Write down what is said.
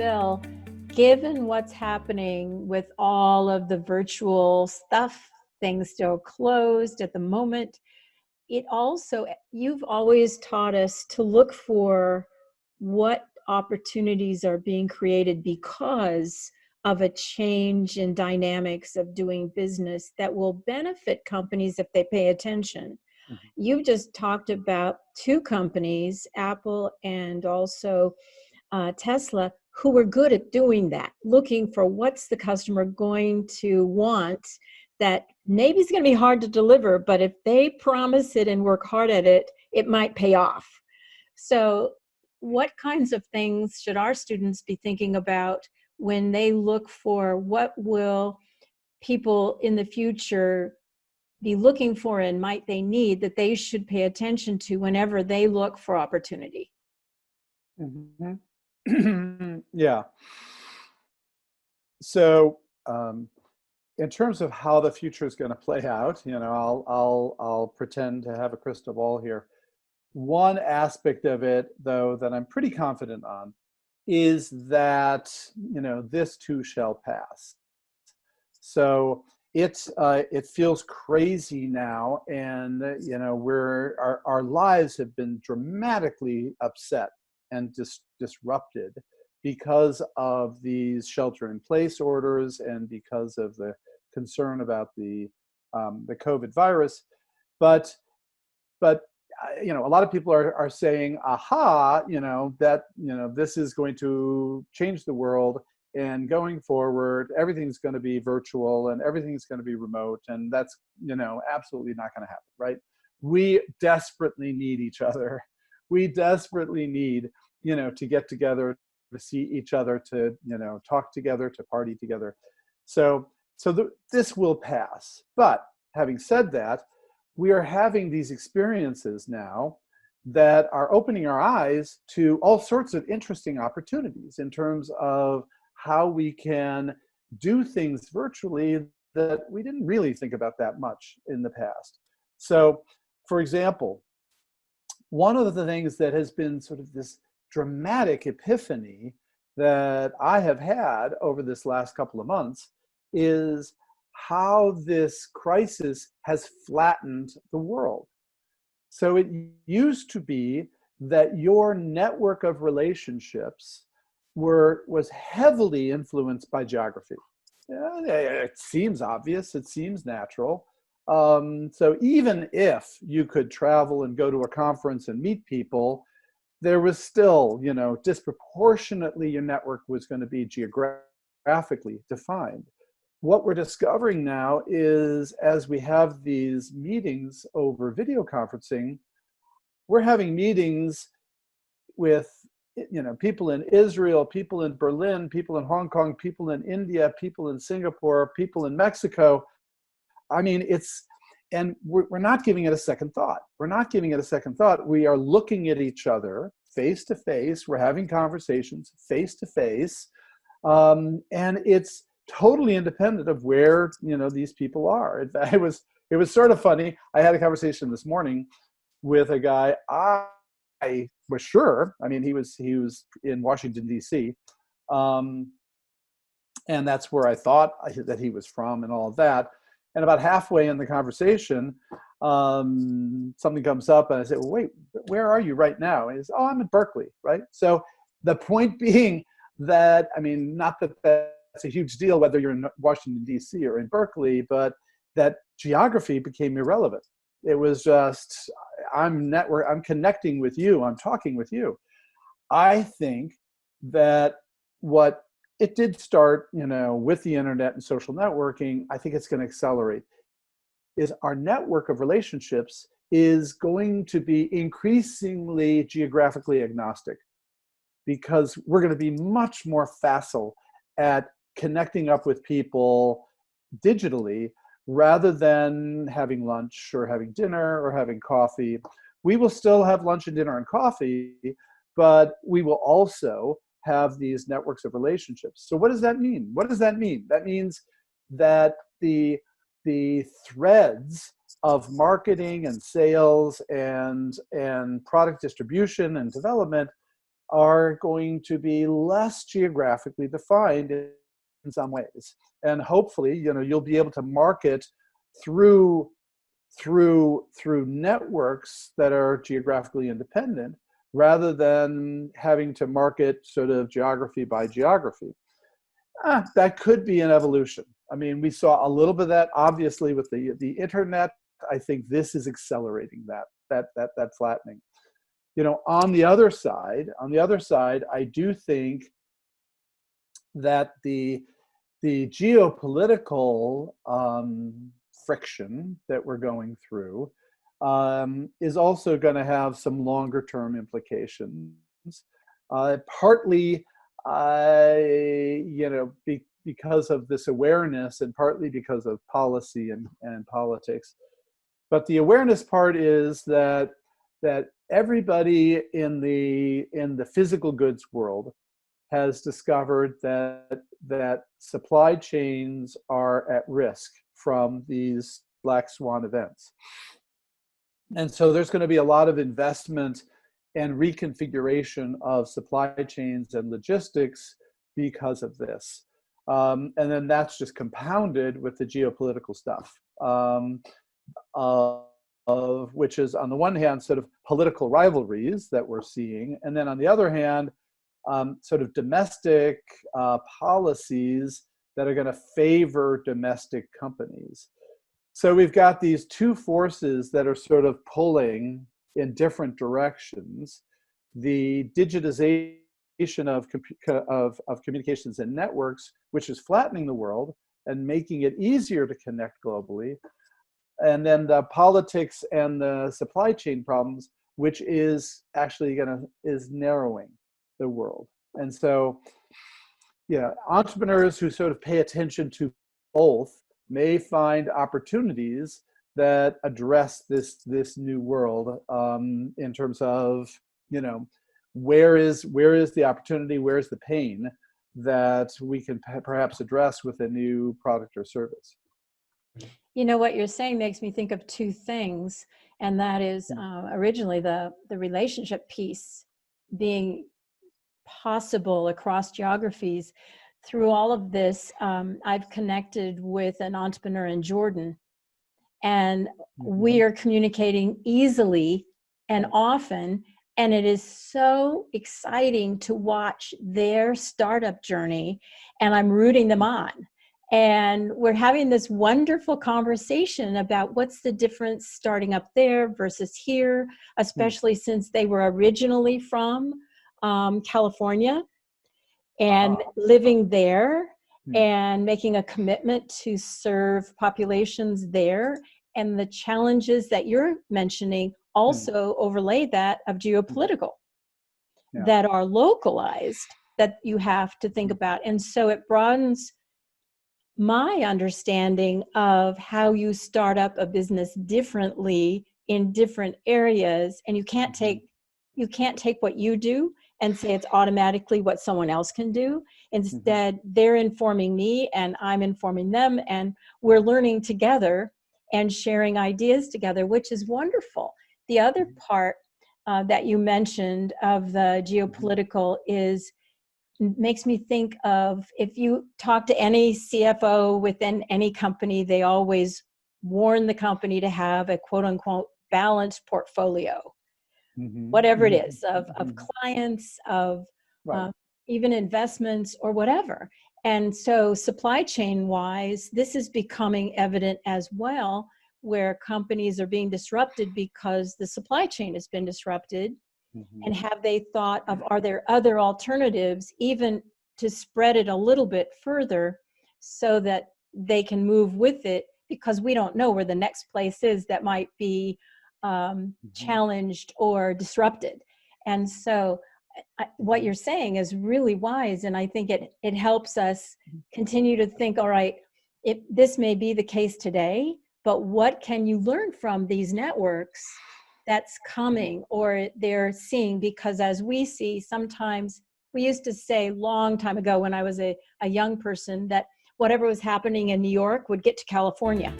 Bill, given what's happening with all of the virtual stuff, things still closed at the moment, you've always taught us to look for what opportunities are being created because of a change in dynamics of doing business that will benefit companies if they pay attention. Mm-hmm. You've just talked about two companies, Apple and also Tesla, who were good at doing that, looking for what's the customer going to want that maybe it's going to be hard to deliver, but if they promise it and work hard at it, it might pay off. So what kinds of things should our students be thinking about when they look for what will people in the future be looking for and might they need that they should pay attention to whenever they look for opportunity? Mm-hmm. Yeah. So, in terms of how the future is going to play out, I'll pretend to have a crystal ball here. One aspect of it, though, that I'm pretty confident on is that, this too shall pass. So it feels crazy now, and our lives have been dramatically upset and disrupted because of these shelter-in-place orders and because of the concern about the COVID virus. But a lot of people are saying, aha, that this is going to change the world, and going forward, everything's going to be virtual and everything's going to be remote, and that's absolutely not going to happen, right? We desperately need each other. We desperately need to get together, to see each other, to talk together, to party together. So this will pass. But having said that, we are having these experiences now that are opening our eyes to all sorts of interesting opportunities in terms of how we can do things virtually that we didn't really think about that much in the past. So, for example, one of the things that has been sort of this dramatic epiphany that I have had over this last couple of months is how this crisis has flattened the world. So it used to be that your network of relationships was heavily influenced by geography. It seems obvious, it seems natural. So even if you could travel and go to a conference and meet people, there was still, disproportionately your network was going to be geographically defined. What we're discovering now is, as we have these meetings over video conferencing, we're having meetings with people in Israel, people in Berlin, people in Hong Kong, people in India, people in Singapore, people in Mexico. I mean, and we're not giving it a second thought. We're not giving it a second thought. We are looking at each other face to face. We're having conversations face to face. And it's totally independent of where, these people are. It was sort of funny. I had a conversation this morning with a guy I was sure, he was in Washington, D.C., and that's where I thought that he was from and all of that. And about halfway in the conversation, something comes up and I say, well, wait, where are you right now? And he says, oh, I'm in Berkeley, right? So the point being that, not that that's a huge deal whether you're in Washington, D.C. or in Berkeley, but that geography became irrelevant. It was just, I'm connecting with you, I'm talking with you. I think that what it did start, with the internet and social networking, I think it's going to accelerate, is our network of relationships is going to be increasingly geographically agnostic, because we're going to be much more facile at connecting up with people digitally rather than having lunch or having dinner or having coffee. We will still have lunch and dinner and coffee, but we will also have these networks of relationships. So what does that mean? What does that mean? That means that the threads of marketing and sales and product distribution and development are going to be less geographically defined in some ways. And hopefully, you'll be able to market through networks that are geographically independent, rather than having to market sort of geography by geography. That could be an evolution. I mean, we saw a little bit of that, obviously, with the internet. I think this is accelerating that flattening. On the other side, I do think that the geopolitical friction that we're going through is also going to have some longer term implications. Partly, because of this awareness, and partly because of policy and politics. But the awareness part is that everybody in the physical goods world has discovered that supply chains are at risk from these black swan events. And so there's going to be a lot of investment and reconfiguration of supply chains and logistics because of this. And then that's just compounded with the geopolitical stuff, of which is, on the one hand, sort of political rivalries that we're seeing, and then on the other hand, sort of domestic policies that are going to favor domestic companies. So we've got these two forces that are sort of pulling in different directions. The digitization of communications and networks, which is flattening the world and making it easier to connect globally. And then the politics and the supply chain problems, which is actually is narrowing the world. And so, entrepreneurs who sort of pay attention to both may find opportunities that address this new world, in terms of, where is the opportunity, where's the pain that we can perhaps address with a new product or service. What you're saying makes me think of two things, and that is originally the relationship piece being possible across geographies. Through all of this, I've connected with an entrepreneur in Jordan, and we are communicating easily and often, and it is so exciting to watch their startup journey, and I'm rooting them on. And we're having this wonderful conversation about what's the difference starting up there versus here, especially since they were originally from California and living there and making a commitment to serve populations there. And the challenges that you're mentioning also overlay that of geopolitical that are localized, that you have to think about. And so it broadens my understanding of how you start up a business differently in different areas. And you can't take what you do and say it's automatically what someone else can do. Instead, they're informing me and I'm informing them, and we're learning together and sharing ideas together, which is wonderful. The other part that you mentioned of the geopolitical makes me think of, if you talk to any CFO within any company, they always warn the company to have a quote unquote balanced portfolio, whatever it is, of clients, of even investments or whatever. And so supply chain wise, this is becoming evident as well, where companies are being disrupted because the supply chain has been disrupted. And have they thought of, are there other alternatives, even to spread it a little bit further so that they can move with it, because we don't know where the next place is that might be challenged or disrupted. And so what you're saying is really wise, and I think it helps us continue to think, all right, this may be the case today, but what can you learn from these networks that's coming or they're seeing? Because as we see, sometimes we used to say long time ago when I was a young person that whatever was happening in New York would get to California.